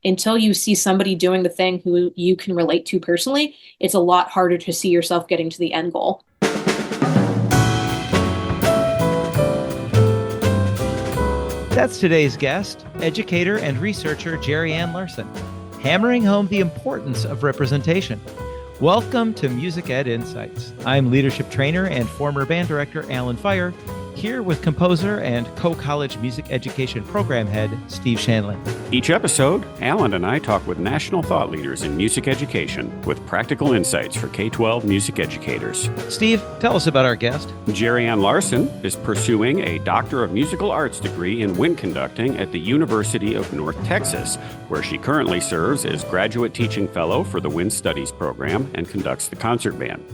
until you see somebody doing the thing who you can relate to personally, it's a lot harder to see yourself getting to the end goal. That's today's guest, educator and researcher Jerianne Larson, hammering home the importance of representation. Welcome to Music Ed Insights. I'm leadership trainer and former band director Alan Fire, here with composer and co-college music education program head Steve Shanley. Each episode, Alan and I talk with national thought leaders in music education with practical insights for K-12 music educators. Steve, tell us about our guest. Jerianne Larson is pursuing a Doctor of Musical Arts degree in wind conducting at the University of North Texas, where she currently serves as graduate teaching fellow for the Wind Studies program and conducts the concert band.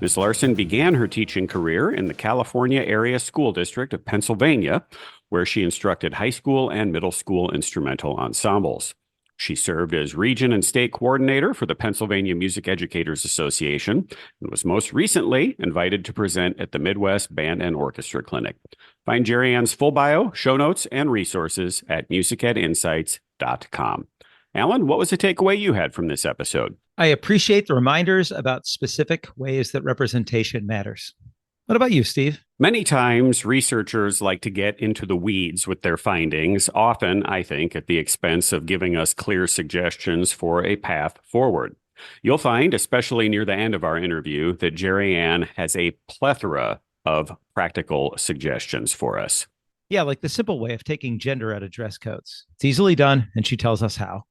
Ms. Larson began her teaching career in the California Area School District of Pennsylvania, where she instructed high school and middle school instrumental ensembles. She served as region and state coordinator for the Pennsylvania Music Educators Association and was most recently invited to present at the Midwest Band and Orchestra Clinic. Find Jerianne's full bio, show notes, and resources at musicedinsights.com. Alan, what was the takeaway you had from this episode? I appreciate the reminders about specific ways that representation matters. What about you, Steve? Many times, researchers like to get into the weeds with their findings, often, I think, at the expense of giving us clear suggestions for a path forward. You'll find, especially near the end of our interview, that Jerianne has a plethora of practical suggestions for us. Yeah, like the simple way of taking gender out of dress codes. It's easily done, and she tells us how.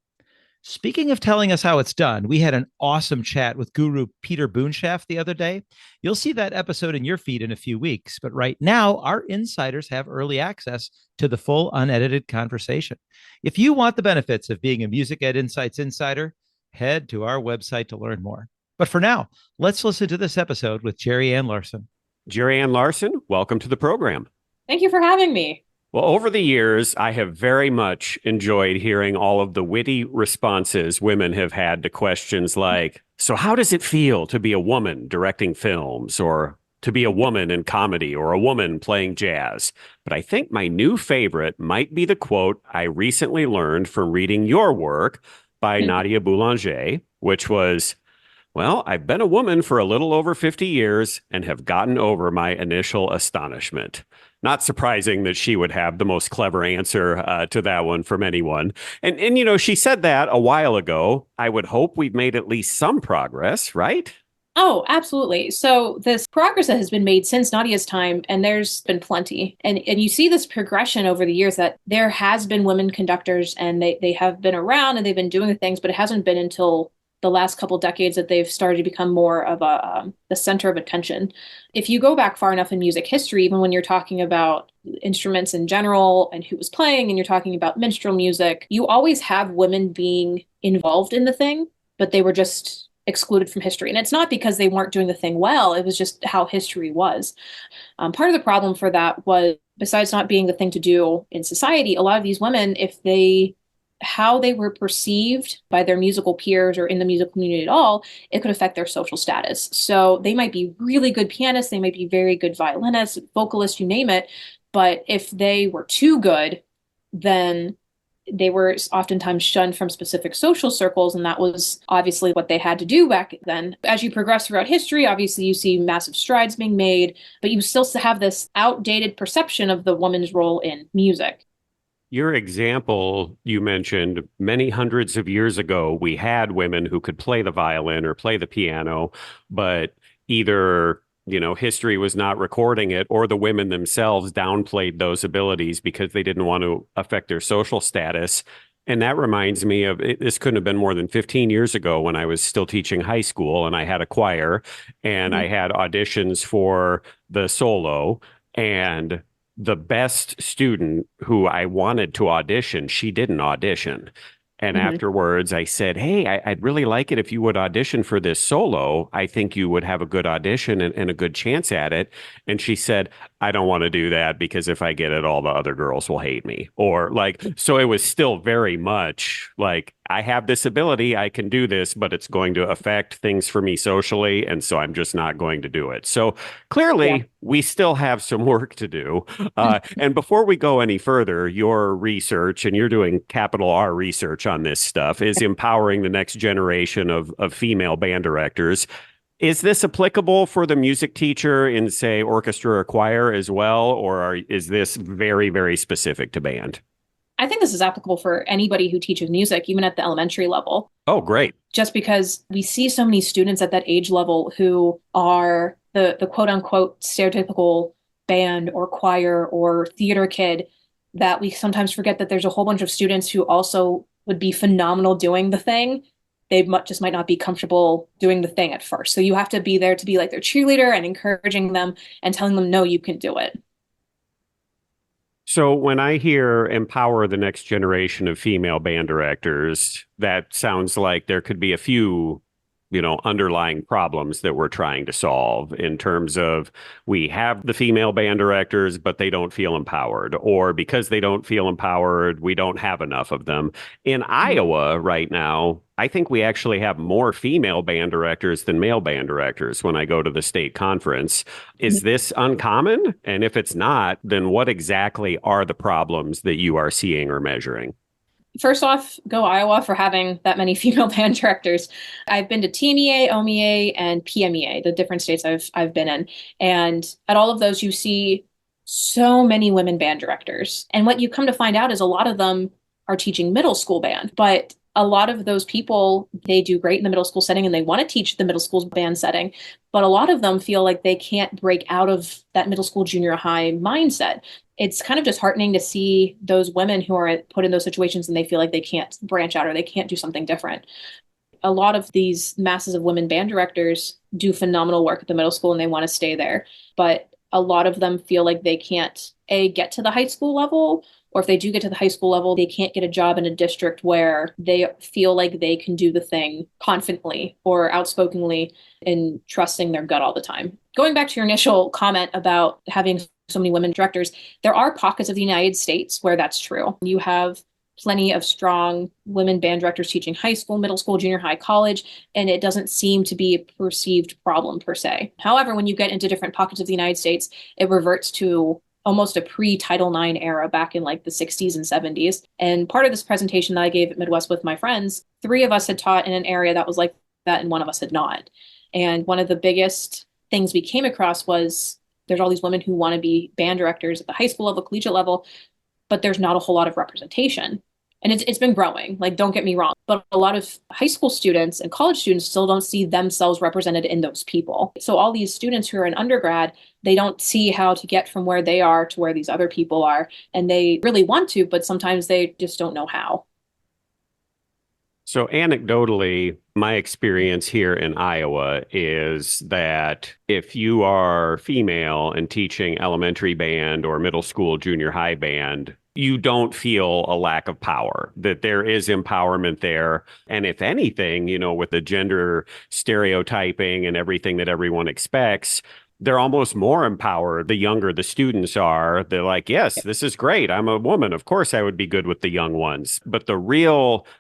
Speaking of telling us how it's done, we had an awesome chat with guru Peter Boonshaft the other day. You'll see that episode in your feed in a few weeks, but right now, our insiders have early access to the full unedited conversation. If you want the benefits of being a Music Ed Insights insider, head to our website to learn more. But for now, let's listen to this episode with Jerianne Larson. Jerianne Larson, welcome to the program. Thank you for having me. Well, over the years, I have very much enjoyed hearing all of the witty responses women have had to questions like, so how does it feel to be a woman directing films, or to be a woman in comedy, or a woman playing jazz? But I think my new favorite might be the quote I recently learned from reading your work by Nadia Boulanger, which was, well, I've been a woman for a little over 50 years and have gotten over my initial astonishment. Not surprising that she would have the most clever answer to that one from anyone. And you know, she said that a while ago. I would hope we've made at least some progress, right? Oh, absolutely. So this progress that has been made since Nadia's time, and there's been plenty. And you see this progression over the years that there has been women conductors, and they have been around and they've been doing the things, but it hasn't been until the last couple decades that they've started to become more of the center of attention. If you go back far enough in music history, even when you're talking about instruments in general and who was playing, and you're talking about minstrel music, you always have women being involved in the thing, but they were just excluded from history. And it's not because they weren't doing the thing well, it was just how history was. Part of the problem for that was, besides not being the thing to do in society, a lot of these women, how they were perceived by their musical peers or in the musical community at all, it could affect their social status. So they might be really good pianists, they might be very good violinists, vocalists, you name it. But if they were too good, then they were oftentimes shunned from specific social circles. And that was obviously what they had to do back then. As you progress throughout history, obviously you see massive strides being made, but you still have this outdated perception of the woman's role in music. Your example, you mentioned many hundreds of years ago, we had women who could play the violin or play the piano, but either, history was not recording it, or the women themselves downplayed those abilities because they didn't want to affect their social status. And that reminds me of, this couldn't have been more than 15 years ago when I was still teaching high school and I had a choir and I had auditions for the solo, and the best student who I wanted to audition, she didn't audition. And afterwards, I said, hey, I'd really like it if you would audition for this solo. I think you would have a good audition and a good chance at it. And she said, I don't want to do that because if I get it, all the other girls will hate me. Or so it was still very much like, I have this ability, I can do this, but it's going to affect things for me socially. And so I'm just not going to do it. So clearly, we still have some work to do. And before we go any further, your research, and you're doing capital R research research on this stuff, is empowering the next generation of female band directors. Is this applicable for the music teacher in, say, orchestra or choir as well, or is this very, very specific to band? I think this is applicable for anybody who teaches music, even at the elementary level. Oh, great. Just because we see so many students at that age level who are the quote unquote stereotypical band or choir or theater kid, that we sometimes forget that there's a whole bunch of students who also would be phenomenal doing the thing. Just might not be comfortable doing the thing at first. So you have to be there to be like their cheerleader and encouraging them and telling them, no, you can do it. So when I hear empower the next generation of female band directors, that sounds like there could be a few, underlying problems that we're trying to solve in terms of we have the female band directors, but they don't feel empowered, or because they don't feel empowered, we don't have enough of them. In Iowa right now, I think we actually have more female band directors than male band directors when I go to the state conference. Is this uncommon? And if it's not, then what exactly are the problems that you are seeing or measuring? First off, go Iowa for having that many female band directors. I've been to TMEA, OMEA, and PMEA, the different states I've been in. And at all of those, you see so many women band directors. And what you come to find out is a lot of them are teaching middle school band, but a lot of those people, they do great in the middle school setting and they want to teach the middle school band setting. But a lot of them feel like they can't break out of that middle school, junior high mindset. It's kind of disheartening to see those women who are put in those situations and they feel like they can't branch out or they can't do something different. A lot of these masses of women band directors do phenomenal work at the middle school and they want to stay there. But a lot of them feel like they can't, get to the high school level, or if they do get to the high school level, they can't get a job in a district where they feel like they can do the thing confidently or outspokenly and trusting their gut all the time. Going back to your initial comment about having so many women directors, there are pockets of the United States where that's true. You have plenty of strong women band directors teaching high school, middle school, junior high, college, and it doesn't seem to be a perceived problem per se. However, when you get into different pockets of the United States, it reverts to almost a pre-Title IX era back in like the 60s and 70s. And part of this presentation that I gave at Midwest with my friends, 3 of us had taught in an area that was like that and 1 of us had not. And one of the biggest things we came across was there's all these women who want to be band directors at the high school level, collegiate level, but there's not a whole lot of representation. And it's been growing, like, don't get me wrong, but a lot of high school students and college students still don't see themselves represented in those people. So all these students who are in undergrad, they don't see how to get from where they are to where these other people are. And they really want to, but sometimes they just don't know how. So anecdotally, my experience here in Iowa is that if you are female and teaching elementary band or middle school, junior high band, you don't feel a lack of power, that there is empowerment there. And if anything, with the gender stereotyping and everything that everyone expects, they're almost more empowered the younger the students are. They're like, yes, this is great. I'm a woman. Of course, I would be good with the young ones. But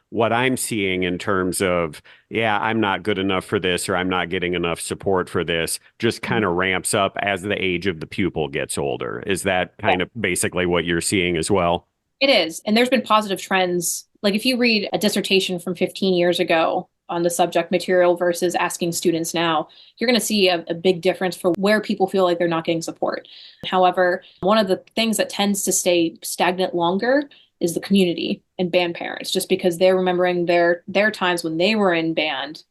what I'm seeing in terms of, yeah, I'm not good enough for this, or I'm not getting enough support for this, just kind of ramps up as the age of the pupil gets older. Is that kind of basically what you're seeing as well? It is. And there's been positive trends. Like if you read a dissertation from 15 years ago on the subject material versus asking students now, you're going to see a big difference for where people feel like they're not getting support. However, one of the things that tends to stay stagnant longer is the community and band parents, just because they're remembering their times when they were in band,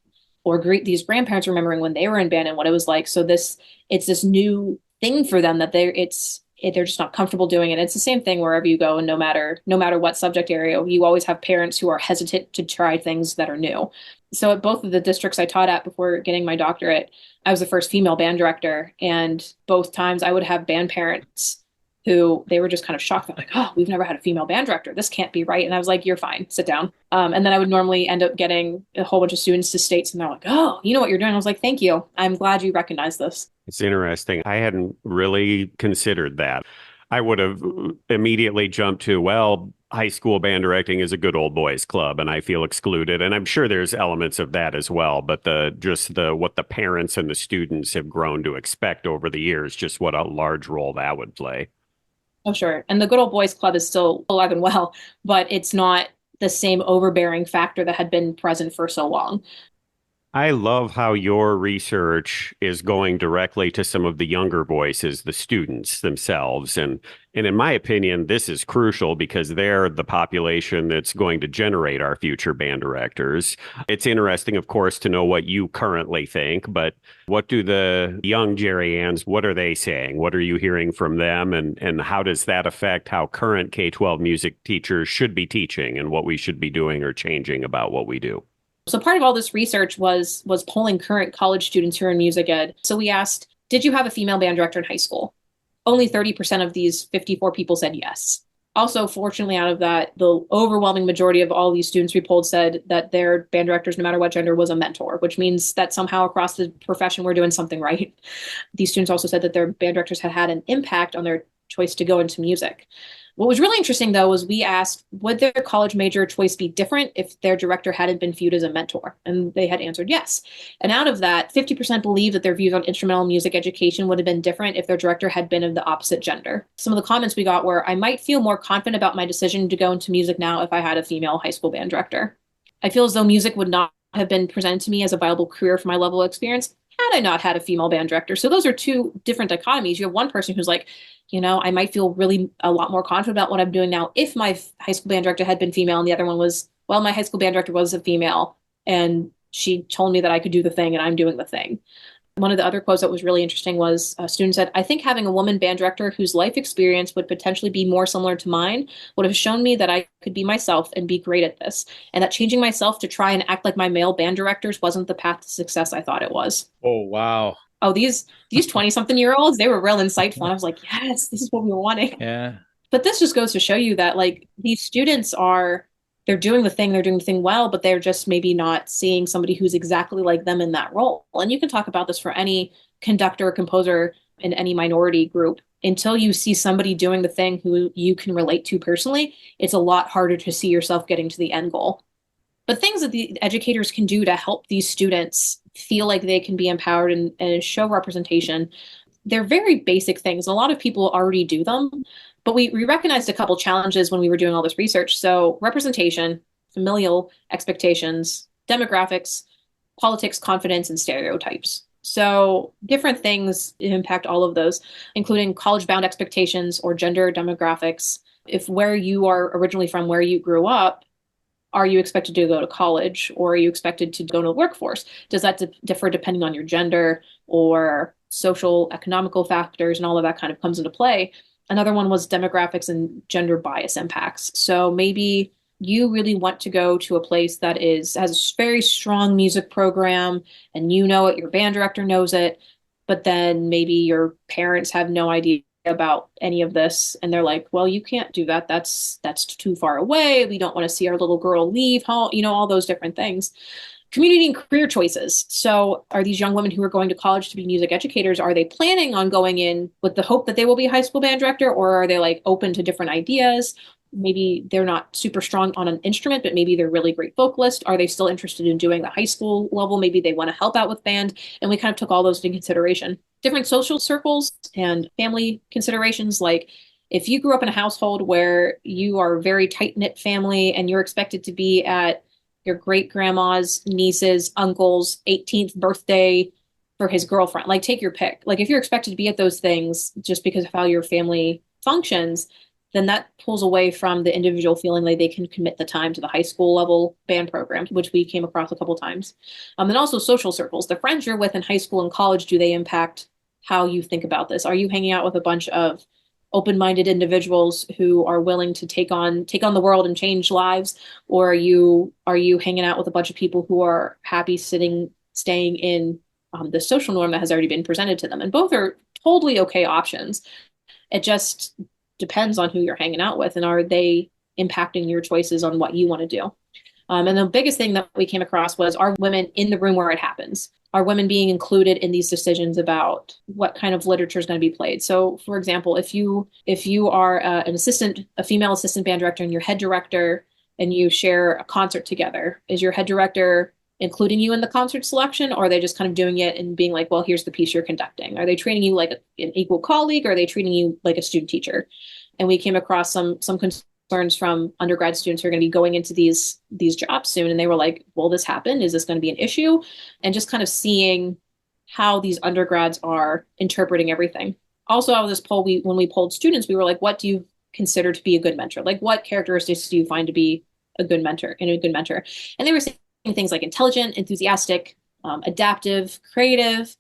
or these grandparents remembering when they were in band and what it was like. So it's this new thing for them that they're just not comfortable doing it. It's the same thing wherever you go, and no matter what subject area, you always have parents who are hesitant to try things that are new. So at both of the districts I taught at before getting my doctorate, I was the first female band director, and both times I would have band parents who they were just kind of shocked. They're like, oh, we've never had a female band director. This can't be right. And I was like, you're fine, sit down. And then I would normally end up getting a whole bunch of students to states, and they're like, oh, you know what you're doing? I was like, thank you. I'm glad you recognize this. It's interesting. I hadn't really considered that. I would have immediately jumped to, well, high school band directing is a good old boys club and I feel excluded. And I'm sure there's elements of that as well. But what the parents and the students have grown to expect over the years, just what a large role that would play. Oh, sure. And the good old boys club is still alive and well, but it's not the same overbearing factor that had been present for so long. I love how your research is going directly to some of the younger voices, the students themselves. And in my opinion, this is crucial because they're the population that's going to generate our future band directors. It's interesting, of course, to know what you currently think, but what do the young Jerry-Anns, what are they saying? What are you hearing from them? And how does that affect how current K-12 music teachers should be teaching and what we should be doing or changing about what we do? So part of all this research was polling current college students who are in music ed. So we asked, did you have a female band director in high school? Only 30% of these 54 people said yes. Also, fortunately, out of that, the overwhelming majority of all these students we polled said that their band directors, no matter what gender, was a mentor, which means that somehow across the profession, we're doing something right. These students also said that their band directors had had an impact on their choice to go into music. What was really interesting, though, was we asked, would their college major choice be different if their director hadn't been viewed as a mentor? And they had answered yes. And out of that, 50% believe that their views on instrumental music education would have been different if their director had been of the opposite gender. Some of the comments we got were, I might feel more confident about my decision to go into music now if I had a female high school band director. I feel as though music would not have been presented to me as a viable career for my level of experience had I not had a female band director. So those are two different dichotomies. You have one person who's like, I might feel really a lot more confident about what I'm doing now if my high school band director had been female. And the other one was, well, my high school band director was a female and she told me that I could do the thing and I'm doing the thing. One of the other quotes that was really interesting was a student said, I think having a woman band director whose life experience would potentially be more similar to mine would have shown me that I could be myself and be great at this, and that changing myself to try and act like my male band directors wasn't the path to success I thought it was. Oh, wow. Oh, these 20-something-year-olds, they were real insightful. And I was like, yes, this is what we were wanting. Yeah. But this just goes to show you that like these students they're doing the thing well, but they're just maybe not seeing somebody who's exactly like them in that role. And you can talk about this for any conductor, composer in any minority group. Until you see somebody doing the thing who you can relate to personally, it's a lot harder to see yourself getting to the end goal. But things that the educators can do to help these students feel like they can be empowered and show representation, they're very basic things. A lot of people already do them, but we recognized a couple challenges when we were doing all this research. So representation, familial expectations, demographics, politics, confidence, and stereotypes. So different things impact all of those, including college-bound expectations or gender demographics. If where you are originally from, where you grew up, are you expected to go to college or are you expected to go to the workforce? Does that differ depending on your gender or social, economical factors and all of that kind of comes into play? Another one was demographics and gender bias impacts. So maybe you really want to go to a place that has a very strong music program and you know it, your band director knows it, but then maybe your parents have no idea about any of this and they're like, well, you can't do that, that's too far away, we don't want to see our little girl leave home, all those different things. Community and career choices. So are these young women who are going to college to be music educators, are they planning on going in with the hope that they will be a high school band director, or are they like open to different ideas? Maybe they're not super strong on an instrument, but maybe they're really great vocalist. Are they still interested in doing the high school level? Maybe they want to help out with band. And we kind of took all those into consideration. Different social circles and family considerations. Like if you grew up in a household where you are a very tight-knit family and you're expected to be at your great grandma's niece's uncle's 18th birthday for his girlfriend, like take your pick. Like if you're expected to be at those things just because of how your family functions, then that pulls away from the individual feeling like they can commit the time to the high school level band program, which we came across a couple times. And also social circles. The friends you're with in high school and college, do they impact how you think about this? Are you hanging out with a bunch of open-minded individuals who are willing to take on the world and change lives? Or are you hanging out with a bunch of people who are happy staying in the social norm that has already been presented to them? And both are totally okay options. It just depends on who you're hanging out with and are they impacting your choices on what you want to do. And the biggest thing that we came across was, are women in the room where it happens? Are women being included in these decisions about what kind of literature is going to be played? So, for example, if you are a female assistant band director and your head director, and you share a concert together, is your head director including you in the concert selection, or are they just kind of doing it and being like, well, here's the piece you're conducting? Are they treating you like an equal colleague, or are they treating you like a student teacher? And we came across some concerns from undergrad students who are going to be going into these jobs soon. And they were like, will this happen? Is this going to be an issue? And just kind of seeing how these undergrads are interpreting everything. Also, out of this poll, when we polled students, we were like, what do you consider to be a good mentor? Like, what characteristics do you find to be a good mentor and a good mentor? And they were saying things like intelligent, enthusiastic, adaptive, creative,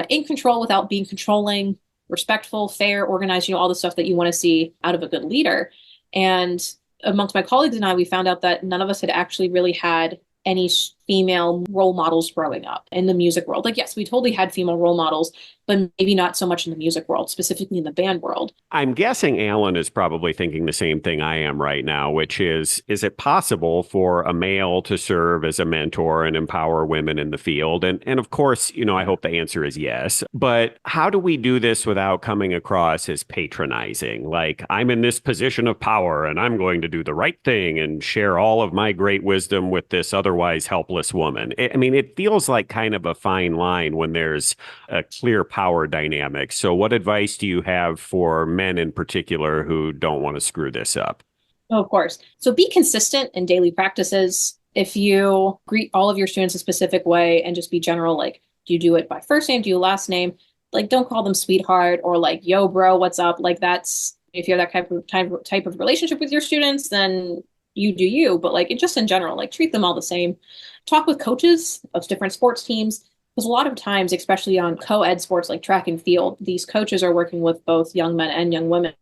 in control without being controlling, respectful, fair, organized, all the stuff that you want to see out of a good leader. And amongst my colleagues and I, we found out that none of us had actually really had any female role models growing up in the music world. Like, yes, we totally had female role models, but maybe not so much in the music world, specifically in the band world. I'm guessing Alan is probably thinking the same thing I am right now, which is it possible for a male to serve as a mentor and empower women in the field? And of course, I hope the answer is yes. But how do we do this without coming across as patronizing? Like, I'm in this position of power and I'm going to do the right thing and share all of my great wisdom with this otherwise helpless woman. I mean, it feels like kind of a fine line when there's a clear power dynamic. So what advice do you have for men in particular who don't want to screw this up? Oh, of course. So be consistent in daily practices. If you greet all of your students a specific way and just be general, like, do you do it by first name? Do you last name? Like, don't call them sweetheart or like, yo, bro, what's up? Like, that's, if you have that type of relationship with your students, then you do you. But like, it just in general, like, treat them all the same. Talk with coaches of different sports teams. Because a lot of times, especially on co-ed sports like track and field, these coaches are working with both young men and young women.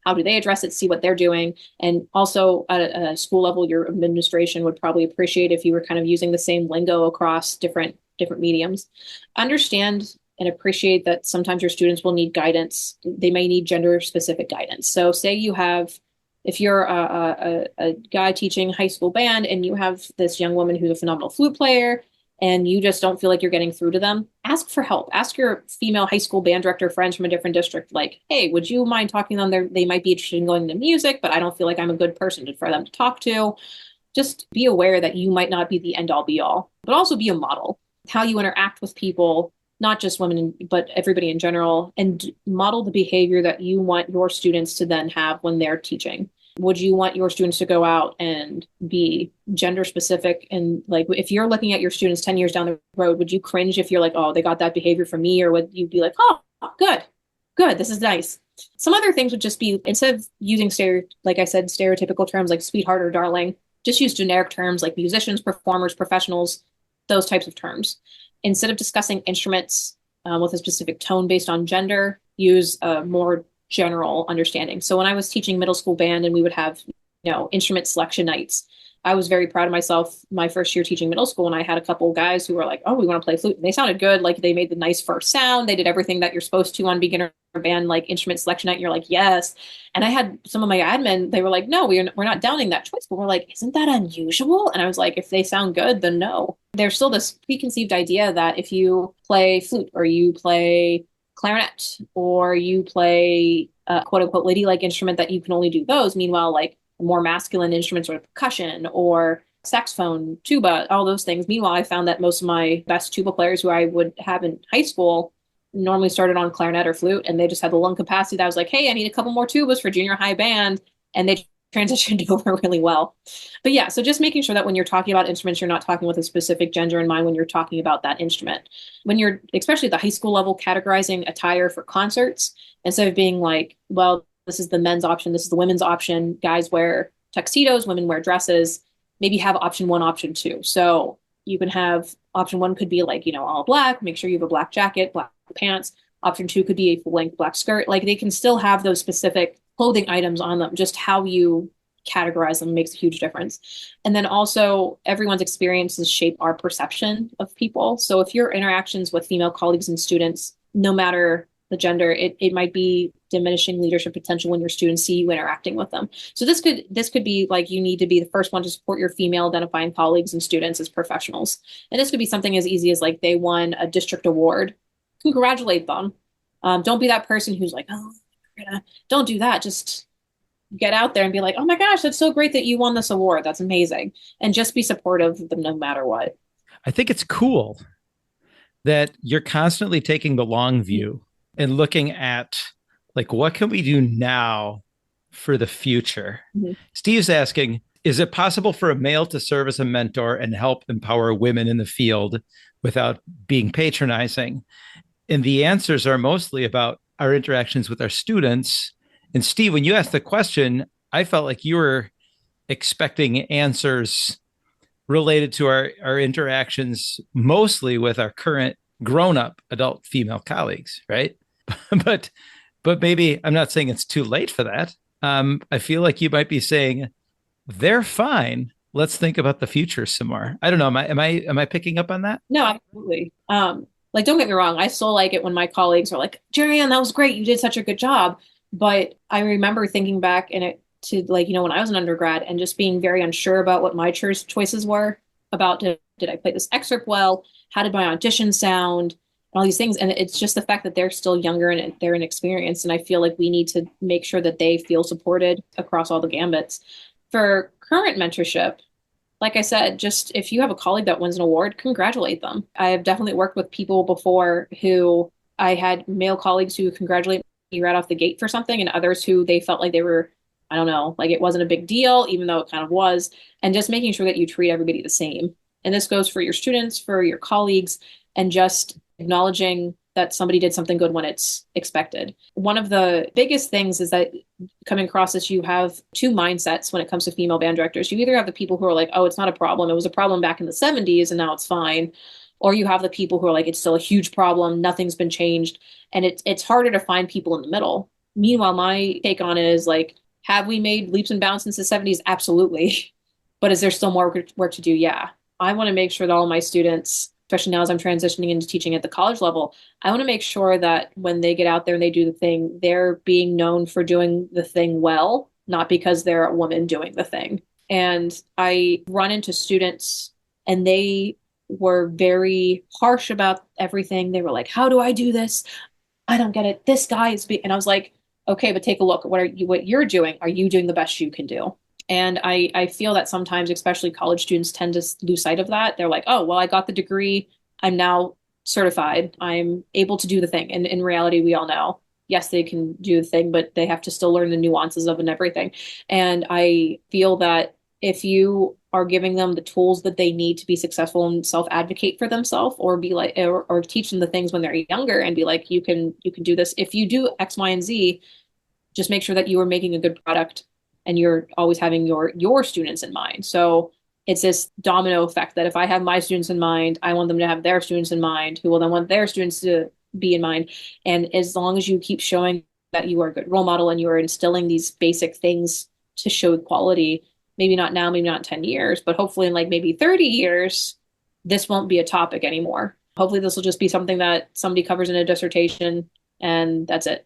How do they address it? See what they're doing. And also at a school level, your administration would probably appreciate if you were kind of using the same lingo across different mediums. Understand and appreciate that sometimes your students will need guidance. They may need gender specific guidance. So say you have, if you're a guy teaching high school band and you have this young woman who's a phenomenal flute player, and you just don't feel like you're getting through to them, ask for help. Ask your female high school band director friends from a different district, like, hey, would you mind talking to them? They might be interested in going into music, but I don't feel like I'm a good person for them to talk to. Just be aware that you might not be the end all be all, but also be a model. How you interact with people, not just women, but everybody in general, and model the behavior that you want your students to then have when they're teaching. Would you want your students to go out and be gender specific? And like, if you're looking at your students 10 years down the road, would you cringe if you're like, oh, they got that behavior from me? Or would you be like, oh, good, this is nice. Some other things would just be, instead of using like I said, stereotypical terms like sweetheart or darling, just use generic terms like musicians, performers, professionals, those types of terms. Instead of discussing instruments with a specific tone based on gender, use a more general understanding. So when I was teaching middle school band and we would have, instrument selection nights, I was very proud of myself my first year teaching middle school. And I had a couple of guys who were like, oh, we want to play flute. And they sounded good. Like, they made the nice first sound. They did everything that you're supposed to on beginner band, like instrument selection night. And you're like, yes. And I had some of my admin, they were like, no, we're not downing that choice. But we're like, isn't that unusual? And I was like, if they sound good, then no. There's still this preconceived idea that if you play flute or you play clarinet or you play a quote unquote ladylike instrument, that you can only do those. Meanwhile, like more masculine instruments or percussion or saxophone, tuba, all those things. Meanwhile, I found that most of my best tuba players who I would have in high school normally started on clarinet or flute, and they just had the lung capacity that I was like, hey, I need a couple more tubas for junior high band. And they transitioned over really well. But yeah, so just making sure that when you're talking about instruments, you're not talking with a specific gender in mind when you're talking about that instrument. When you're, especially at the high school level, categorizing attire for concerts, instead of being like, well, this is the men's option, this is the women's option, guys wear tuxedos, women wear dresses, maybe have option one, option two. So you can have option one could be like, all black, make sure you have a black jacket, black pants. Option two could be a full length black skirt. Like, they can still have those specific clothing items on them. Just how you categorize them makes a huge difference. And then also, everyone's experiences shape our perception of people. So if your interactions with female colleagues and students, no matter the gender, it might be diminishing leadership potential when your students see you interacting with them. So this could be like, you need to be the first one to support your female identifying colleagues and students as professionals. And this could be something as easy as like, they won a district award. Congratulate them. Don't be that person who's like, oh, don't do that. Just get out there and be like, oh my gosh, that's so great that you won this award. That's amazing. And just be supportive of them no matter what. I think it's cool that you're constantly taking the long view and looking at like, what can we do now for the future. Mhm. Steve's asking, is it possible for a male to serve as a mentor and help empower women in the field without being patronizing? And the answers are mostly about our interactions with our students. And Steve, when you asked the question, I felt like you were expecting answers related to our interactions mostly with our current grown-up adult female colleagues, right? but but maybe I'm not saying it's too late for that. I feel like you might be saying they're fine. Let's think about the future some more. I don't know. Am I picking up on that? No, absolutely. Like, don't get me wrong. I still like it when my colleagues are like, Jerianne, that was great. You did such a good job. But I remember thinking back in it to like, when I was an undergrad and just being very unsure about what my choices were about did I play this excerpt well? How did my audition sound? All these things. And it's just the fact that they're still younger and they're inexperienced. And I feel like we need to make sure that they feel supported across all the gambits. For current mentorship, like I said, just if you have a colleague that wins an award, congratulate them. I have definitely worked with people before who I had male colleagues who congratulate me right off the gate for something, and others who they felt like they were, I don't know, like it wasn't a big deal, even though it kind of was. And just making sure that you treat everybody the same. And this goes for your students, for your colleagues, and just acknowledging that somebody did something good when it's expected. One of the biggest things is that coming across this, you have two mindsets when it comes to female band directors. You either have the people who are like, oh, it's not a problem. It was a problem back in the 70s and now it's fine. Or you have the people who are like, it's still a huge problem. Nothing's been changed. And it's harder to find people in the middle. Meanwhile, my take on it is like, have we made leaps and bounds since the 70s? Absolutely. But is there still more work to do? Yeah. I want to make sure that all my students, especially now as I'm transitioning into teaching at the college level, I want to make sure that when they get out there and they do the thing, they're being known for doing the thing well, not because they're a woman doing the thing. And I run into students and they were very harsh about everything. They were like, how do I do this? I don't get it. This guy is and I was like, okay, but take a look at what you're doing. Are you doing the best you can do? And I feel that sometimes, especially college students, tend to lose sight of that. They're like, oh, well, I got the degree. I'm now certified. I'm able to do the thing. And in reality, we all know, yes, they can do the thing, but they have to still learn the nuances of it and everything. And I feel that if you are giving them the tools that they need to be successful and self-advocate for themselves, or be like, or teach them the things when they're younger and be like, you can do this. If you do X, Y, and Z, just make sure that you are making a good product and you're always having your students in mind. So it's this domino effect that if I have my students in mind, I want them to have their students in mind, who will then want their students to be in mind. And as long as you keep showing that you are a good role model and you are instilling these basic things to show quality, maybe not now, maybe not in 10 years, but hopefully in like maybe 30 years, this won't be a topic anymore. Hopefully this will just be something that somebody covers in a dissertation and that's it.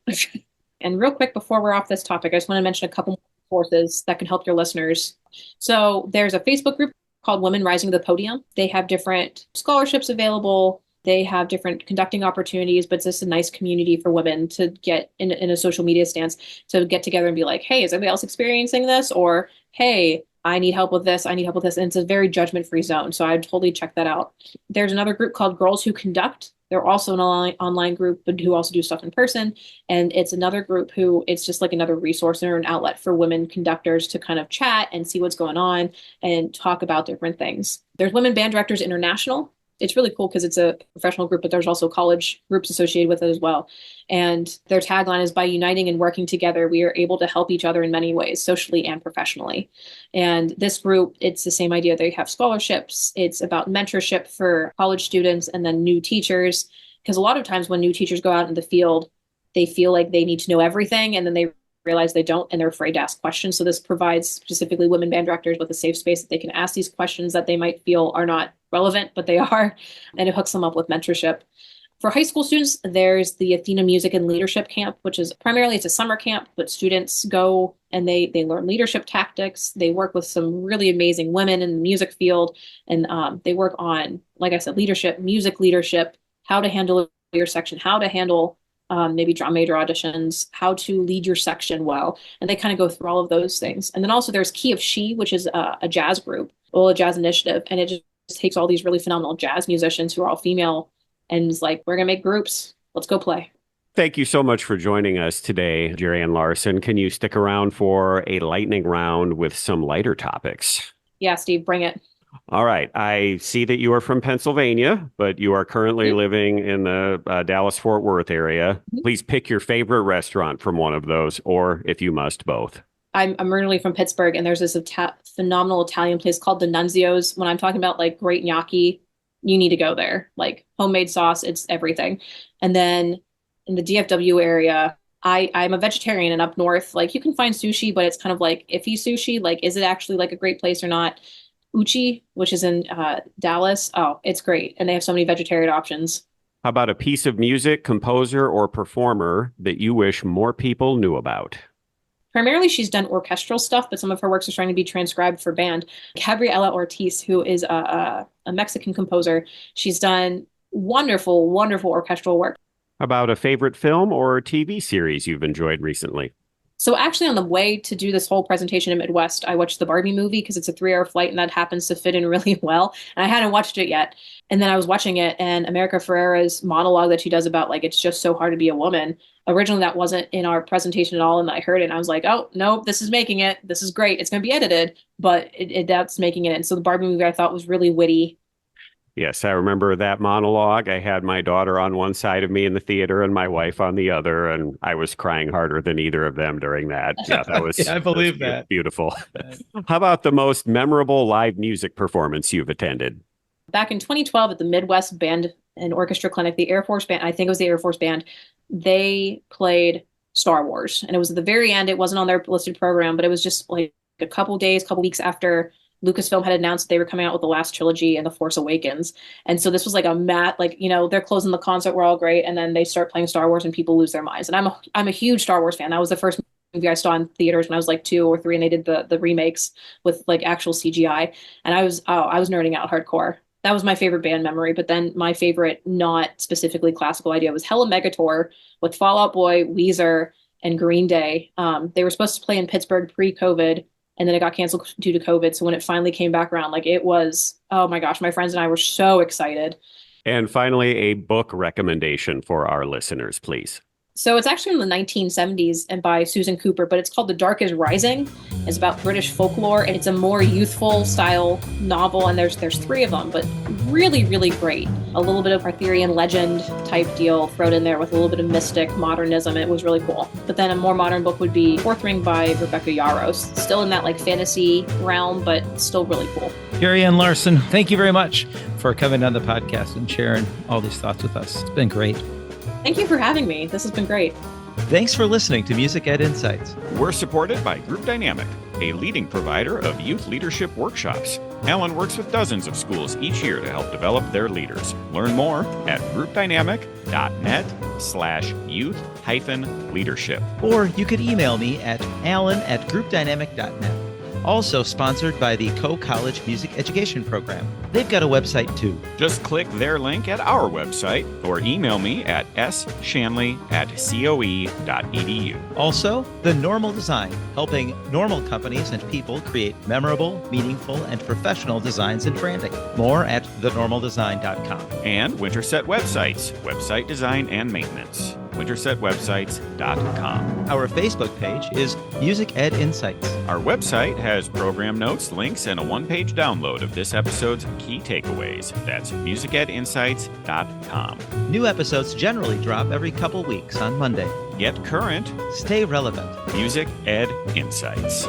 And real quick, before we're off this topic, I just want to mention a couple courses that can help your listeners. So there's a Facebook group called Women Rising to the Podium. They have different scholarships available. They have different conducting opportunities, but it's just a nice community for women to get in a social media stance to get together and be like, hey, is anybody else experiencing this? Or, hey, I need help with this. I need help with this. And it's a very judgment-free zone. So I'd totally check that out. There's another group called Girls Who Conduct. They're also an online group, but who also do stuff in person. And it's another group who it's just like another resource or an outlet for women conductors to kind of chat and see what's going on and talk about different things. There's Women Band Directors International. It's really cool because it's a professional group, but there's also college groups associated with it as well. And their tagline is, by uniting and working together, we are able to help each other in many ways, socially and professionally. And this group, it's the same idea. They have scholarships. It's about mentorship for college students and then new teachers. Because a lot of times when new teachers go out in the field, they feel like they need to know everything. And then they realize they don't, and they're afraid to ask questions. So this provides specifically women band directors with a safe space that they can ask these questions that they might feel are not relevant, but they are, and it hooks them up with mentorship. For high school students, there's the Athena Music and Leadership Camp, which is primarily it's a summer camp, but students go and they learn leadership tactics. They work with some really amazing women in the music field, and they work on, like I said, leadership, music leadership, how to handle your section, how to handle maybe drum major auditions, how to lead your section well. And they kind of go through all of those things. And then also there's Key of She, which is a jazz group, well, a jazz initiative. And it just takes all these really phenomenal jazz musicians who are all female and is like, we're going to make groups. Let's go play. Thank you so much for joining us today, Jerianne Larson. Can you stick around for a lightning round with some lighter topics? Yeah, Steve, bring it. All right. I see that you are from Pennsylvania, but you are currently Mhm. living in the Dallas-Fort Worth area. Please pick your favorite restaurant from one of those, or if you must, both. I'm originally from Pittsburgh, and there's this phenomenal Italian place called the Nunzio's. When I'm talking about like great gnocchi, you need to go there. Like homemade sauce, it's everything. And then in the DFW area, I'm a vegetarian, and up north, like you can find sushi, but it's kind of like iffy sushi. Like, is it actually like a great place or not? Uchi, which is in Dallas. Oh, it's great, and they have so many vegetarian options. How about a piece of music, composer, or performer that you wish more people knew about? Primarily, she's done orchestral stuff, but some of her works are starting to be transcribed for band. Gabriela Ortiz, who is a Mexican composer, she's done wonderful, wonderful orchestral work. How about a favorite film or TV series you've enjoyed recently? So actually, on the way to do this whole presentation in Midwest, I watched the Barbie movie because it's a 3 hour flight and that happens to fit in really well. And I hadn't watched it yet. And then I was watching it, and America Ferrera's monologue that she does about like it's just so hard to be a woman. Originally, that wasn't in our presentation at all, and I heard it, and I was like, "Oh no, this is making it. This is great. It's going to be edited, but that's making it." And so the Barbie movie I thought was really witty. Yes, I remember that monologue. I had my daughter on one side of me in the theater and my wife on the other, and I was crying harder than either of them during that. Yeah, that was, Yeah, I believe that. Beautiful. How about the most memorable live music performance you've attended? Back in 2012 at the Midwest Band and Orchestra Clinic, the Air Force Band, I think it was the Air Force Band, they played Star Wars. And it was at the very end. It wasn't on their listed program, but it was just like a couple days, couple weeks after Lucasfilm had announced they were coming out with the last trilogy and The Force Awakens. And so this was like a like, they're closing the concert, we're all great, and then they start playing Star Wars and people lose their minds. And I'm a huge Star Wars fan. That was the first movie I saw in theaters when I was like 2 or 3, and they did the remakes with like actual CGI. And I was nerding out hardcore. That was my favorite band memory. But then my favorite, not specifically classical idea, was Hella Megator with Fall Out Boy, Weezer, and Green Day. They were supposed to play in Pittsburgh pre-COVID, and then it got canceled due to COVID. So when it finally came back around, like it was, oh my gosh, my friends and I were so excited. And finally, a book recommendation for our listeners, please. So it's actually in the 1970s and by Susan Cooper, but it's called The Dark is Rising. It's about British folklore, and it's a more youthful style novel, and there's 3 of them, but really, really great. A little bit of Arthurian legend type deal thrown in there with a little bit of mystic modernism. It was really cool. But then a more modern book would be Fourth Ring by Rebecca Yarros. Still in that like fantasy realm, but still really cool. Jerianne Larson, thank you very much for coming on the podcast and sharing all these thoughts with us. It's been great. Thank you for having me. This has been great. Thanks for listening to Music Ed Insights. We're supported by Group Dynamic, a leading provider of youth leadership workshops. Alan works with dozens of schools each year to help develop their leaders. Learn more at groupdynamic.net/youth-leadership. Or you could email me at alan@groupdynamic.net. Also sponsored by the Co-College Music Education Program. They've got a website too. Just click their link at our website or email me at shanley@coe.edu. Also, The Normal Design, helping normal companies and people create memorable, meaningful, and professional designs and branding. More at thenormaldesign.com. And Winterset Websites, website design and maintenance. wintersetwebsites.com. Our Facebook page is Music Ed Insights. Our website has program notes, links, and a one-page download of this episode's key takeaways. That's musicedinsights.com. New episodes generally drop every couple weeks on Monday. Get current. Stay relevant. Music Ed Insights.